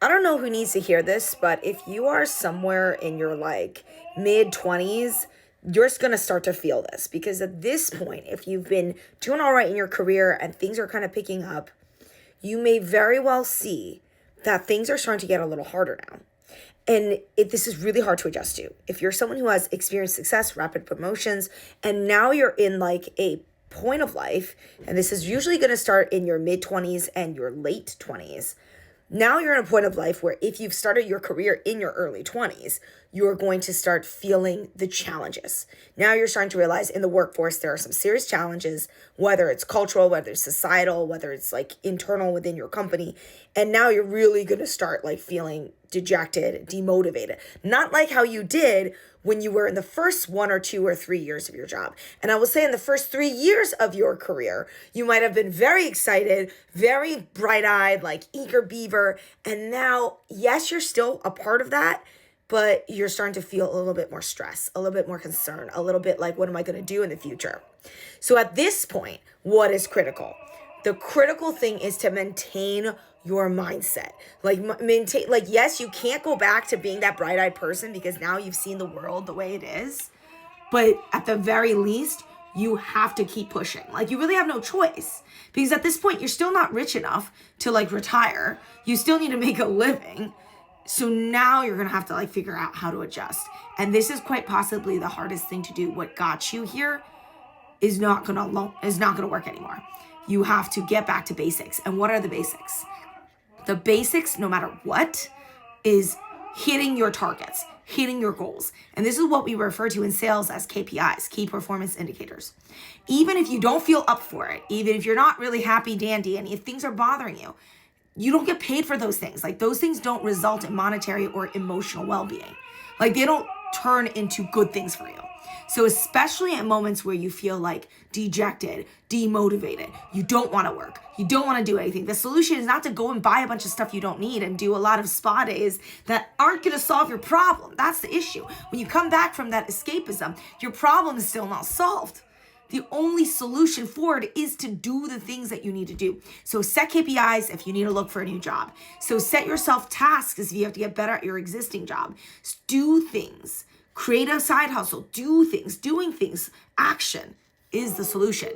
I don't know who needs to hear this, but if you are somewhere in your like mid 20s, you're just going to start to feel this because at this point, if you've been doing all right in your career and things are kind of picking up, you may very well see that things are starting to get a little harder now. And this is really hard to adjust to. If you're someone who has experienced success, rapid promotions, and now you're in like a point of life, and this is usually going to start in your mid 20s and your late 20s. Now you're in a point of life where if you've started your career in your early 20s, you're going to start feeling the challenges. Now you're starting to realize in the workforce there are some serious challenges, whether it's cultural, whether it's societal, whether it's like internal within your company. And now you're really going to start like feeling dejected, demotivated. Not like how you did when you were in the first 1 or 2 or 3 years of your job. And I will say in the first 3 years of your career, you might have been very excited, very bright-eyed, like eager beaver. And now, yes, you're still a part of that, but you're starting to feel a little bit more stress, a little bit more concern, a little bit like, what am I going to do in the future? So at this point, what is critical? The critical thing is to maintain your mindset. Like maintain, like, yes, you can't go back to being that bright-eyed person because now you've seen the world the way it is. But at the very least, you have to keep pushing. Like, you really have no choice because at this point, you're still not rich enough to like retire. You still need to make a living. So now you're going to have to like figure out how to adjust. And this is quite possibly the hardest thing to do. What got you here is not going to work anymore. You have to get back to basics. And what are the basics? The basics, no matter what, is hitting your targets, hitting your goals. And this is what we refer to in sales as KPIs, key performance indicators. Even if you don't feel up for it, even if you're not really happy dandy, and if things are bothering you, you don't get paid for those things. Like, those things don't result in monetary or emotional well-being. Like, they don't turn into good things for you. So especially at moments where you feel like dejected, demotivated, you don't want to work, you don't want to do anything. The solution is not to go and buy a bunch of stuff you don't need and do a lot of spa days that aren't going to solve your problem. That's the issue. When you come back from that escapism, your problem is still not solved. The only solution for it is to do the things that you need to do. So set KPIs if you need to look for a new job. So set yourself tasks if you have to get better at your existing job. Do things. Create a side hustle. Do things. Doing things. Action is the solution.